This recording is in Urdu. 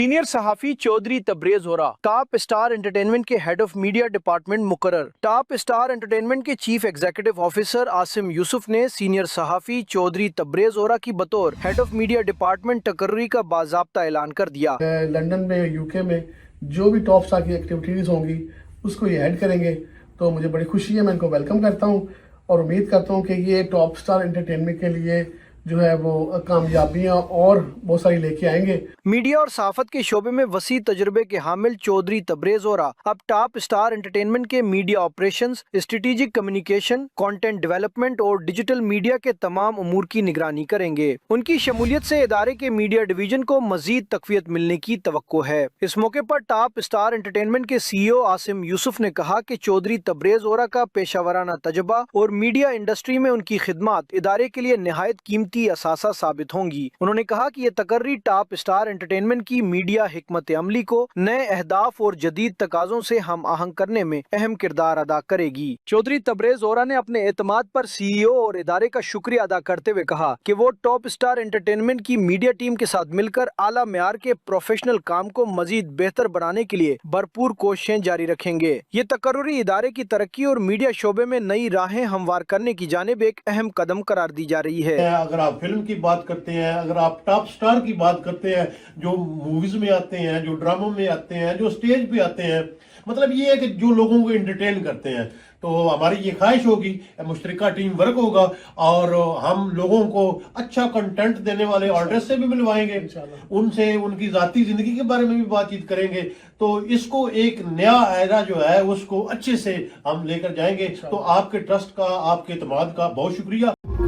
سینئر صحافی Chaudhry Tabriz Hora top star entertainment کے ہیڈ آف میڈیا ڈپارٹمنٹ مقرر۔ ٹاپ اسٹار انٹرٹینمنٹ کے chief executive officer Asim Yousuf نے سینئر صحافی چودھری تبریز ہورا کی بطور ہیڈ آف میڈیا ڈپارٹمنٹ تقرری کا باضابطہ اعلان کر دیا۔ لندن میں یو کے میں جو بھی ٹاپ اسٹار کی ایکٹیویٹیز ہوں گی اس کو یہ ایڈ کریں گے، تو مجھے بڑی خوشی ہے، میں ان کو ویلکم کرتا ہوں اور امید کرتا ہوں کہ یہ ٹاپ اسٹار انٹرٹینمنٹ کے لیے جو ہے وہ کامیابیاں اور بہت ساری لے کے آئیں گے۔ میڈیا اور صحافت کے شعبے میں وسیع تجربے کے حامل چودھری تبریز ہورا اب ٹاپ اسٹار انٹرٹینمنٹ کے media operations, strategic communication, content development اور ڈیجیٹل میڈیا کے تمام امور کی نگرانی کریں گے۔ ان کی شمولیت سے ادارے کے میڈیا ڈویژن کو مزید تقویت ملنے کی توقع ہے۔ اس موقع پر ٹاپ اسٹار انٹرٹینمنٹ کے سی ای او عاصم یوسف نے کہا کہ چودھری تبریز ہورا کا پیشہ ورانہ تجربہ اور میڈیا انڈسٹری میں ان کی خدمات ادارے کے لیے نہایت قیمتی اثاثہ ثابت ہوں گی۔ انہوں نے کہا کہ یہ تقرری ٹاپ اسٹار انٹرٹینمنٹ کی میڈیا حکمت عملی کو نئے اہداف اور جدید تقاضوں سے ہم آہنگ کرنے میں اہم کردار ادا کرے گی۔ چودھری تبریز ہورا نے اپنے اعتماد پر سی ای او اور ادارے کا شکریہ ادا کرتے ہوئے کہا کہ وہ ٹاپ اسٹار انٹرٹینمنٹ کی میڈیا ٹیم کے ساتھ مل کر اعلیٰ معیار کے پروفیشنل کام کو مزید بہتر بنانے کے لیے بھرپور کوششیں جاری رکھیں گے۔ یہ تقرری ادارے کی ترقی اور میڈیا شعبے میں نئی راہیں ہموار کرنے کی جانب ایک اہم قدم قرار دی جا رہی ہے۔ اگر آپ فلم کی بات کرتے ہیں، اگر آپ ٹاپ سٹار کی بات کرتے ہیں، جو موویز میں آتے ہیں، جو ڈراموں میں آتے ہیں، جو سٹیج پہ آتے ہیں، مطلب یہ ہے کہ جو لوگوں کو انٹرٹین کرتے ہیں، تو ہماری یہ خواہش ہوگی، مشترکہ ٹیم ورک ہوگا اور ہم لوگوں کو اچھا کنٹینٹ دینے والے آرٹسٹ سے بھی ملوائیں گے، ان سے ان کی ذاتی زندگی کے بارے میں بھی بات چیت کریں گے، تو اس کو ایک نیا ایرا جو ہے اس کو اچھے سے ہم لے کر جائیں گے۔ تو آپ کے ٹرسٹ کا، آپ کے اعتماد کا بہت شکریہ۔